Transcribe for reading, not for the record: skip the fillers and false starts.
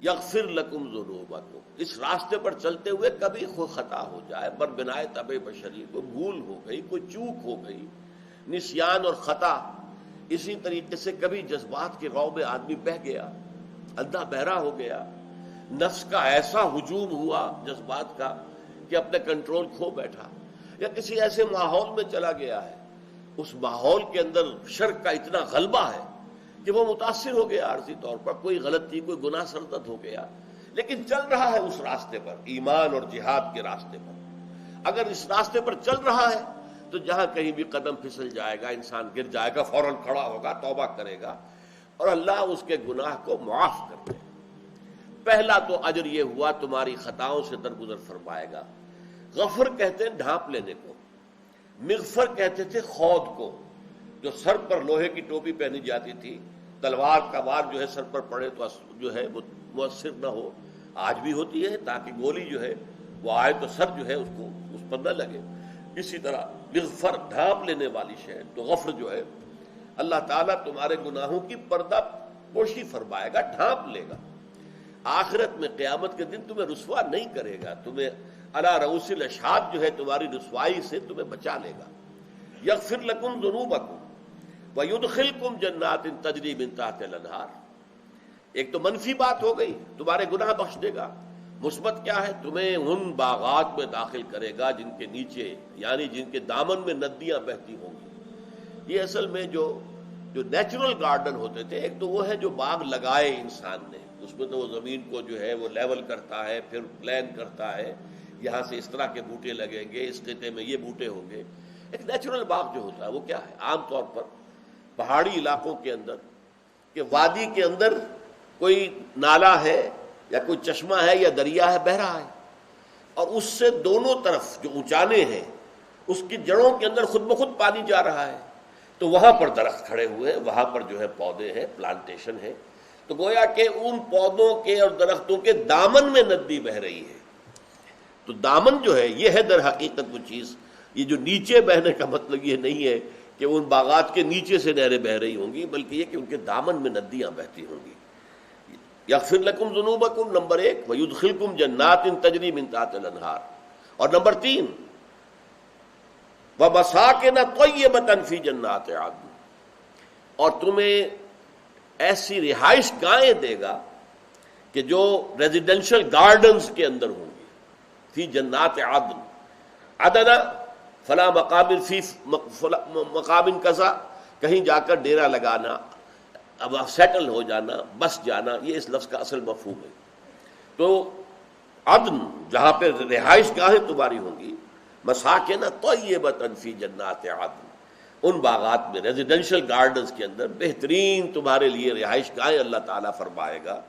یغفر لکم ذنوبکم، اس راستے پر چلتے ہوئے کبھی کوئی خطا ہو جائے، بر بنائے طبع بشری، کوئی بھول ہو گئی، کوئی چوک ہو گئی، نسیان اور خطا، اسی طریقے سے کبھی جذبات کے غو میں آدمی بہہ گیا، اندھا بہرا ہو گیا، نفس کا ایسا ہجوم ہوا جذبات کا کہ اپنے کنٹرول کھو بیٹھا، یا کسی ایسے ماحول میں چلا گیا ہے، اس ماحول کے اندر شرک کا اتنا غلبہ ہے کہ وہ متاثر ہو گیا، عارضی طور پر کوئی غلطی، کوئی گناہ سرزد ہو گیا، لیکن چل رہا ہے اس راستے پر، ایمان اور جہاد کے راستے پر۔ اگر اس راستے پر چل رہا ہے تو جہاں کہیں بھی قدم پھسل جائے گا، انسان گر جائے گا، فوراً کھڑا ہوگا، توبہ کرے گا اور اللہ اس کے گناہ کو معاف کر دے۔ پہلا تو اجر یہ ہوا تمہاری خطاؤں سے درگزر فرمائے گا۔ غفر کہتے ہیں ڈھانپ لینے کو، مغفر کہتے تھے خود کو، جو سر پر لوہے کی ٹوپی پہنی جاتی تھی، تلوار کا وار جو ہے سر پر پڑے تو جو ہے وہ مؤثر نہ ہو، آج بھی ہوتی ہے تاکہ گولی جو ہے وہ آئے تو سر جو ہے اس کو اس پر نہ لگے۔ اسی طرح مغفر ڈھانپ لینے والی شے، تو غفر جو ہے اللہ تعالیٰ تمہارے گناہوں کی پردہ پوشی فرمائے گا، ڈھانپ لے گا۔ آخرت میں قیامت کے دن تمہیں رسوا نہیں کرے گا، تمہیں علی رؤوس الاشہاد جو ہے تمہاری رسوائی سے تمہیں بچا لے گا۔ یغفر لکم ذنوبکم ویدخلکم جنات تجری من تحتها الانہار۔ ایک تو منفی بات ہو گئی، تمہارے گناہ بخش دے گا۔ مثبت کیا ہے؟ تمہیں ان باغات میں داخل کرے گا جن کے نیچے، یعنی جن کے دامن میں ندیاں بہتی ہوں گی۔ یہ اصل میں جو نیچرل گارڈن ہوتے تھے، ایک تو وہ ہے جو باغ لگائے انسان نے، اس میں تو وہ زمین کو جو ہے وہ لیول کرتا ہے، پھر پلان کرتا ہے، یہاں سے اس طرح کے بوٹے لگیں گے، اس خطے میں یہ بوٹے ہوں گے۔ ایک نیچرل باغ جو ہوتا ہے وہ کیا ہے؟ عام طور پر پہاڑی علاقوں کے اندر کہ وادی کے اندر کوئی نالا ہے یا کوئی چشمہ ہے یا دریا ہے بہہ رہا ہے، اور اس سے دونوں طرف جو اونچانے ہیں اس کی جڑوں کے اندر خود بخود پانی جا رہا ہے، تو وہاں پر درخت کھڑے ہوئے ہیں، وہاں پر جو ہے پودے ہیں، پلانٹیشن ہے، تو گویا کہ ان پودوں کے اور درختوں کے دامن میں ندی بہہ رہی ہے۔ تو دامن جو ہے یہ ہے در حقیقت وہ چیز، یہ جو نیچے بہنے کا مطلب یہ نہیں ہے کہ ان باغات کے نیچے سے نہریں بہہ رہی ہوں گی، بلکہ یہ کہ ان کے دامن میں ندیاں بہتی ہوں گی۔ یغفر لکم ذنوبکم نمبر 1، ویدخلکم جنات تجری من تحتها الانہار، اور نمبر 3 ومساکن طیبۃ فی جنات عدن، اور تمہیں ایسی رہائش گاہیں دے گا کہ جو ریزیڈینشل گارڈنز کے اندر ہوں گی، فی جنات عدن، عدن فلاں مقام فی مقام کذا، کہیں جا کر ڈیرا لگانا، اب سیٹل ہو جانا، بس جانا، یہ اس لفظ کا اصل مفہوم ہے۔ تو عدن جہاں پہ رہائش گاہیں تمہاری ہوں گی، مساکن طیبۃ فی جنات عدن، ان باغات میں ریزیڈینشل گارڈنز کے اندر بہترین تمہارے لیے رہائش گاہیں اللہ تعالیٰ فرمائے گا۔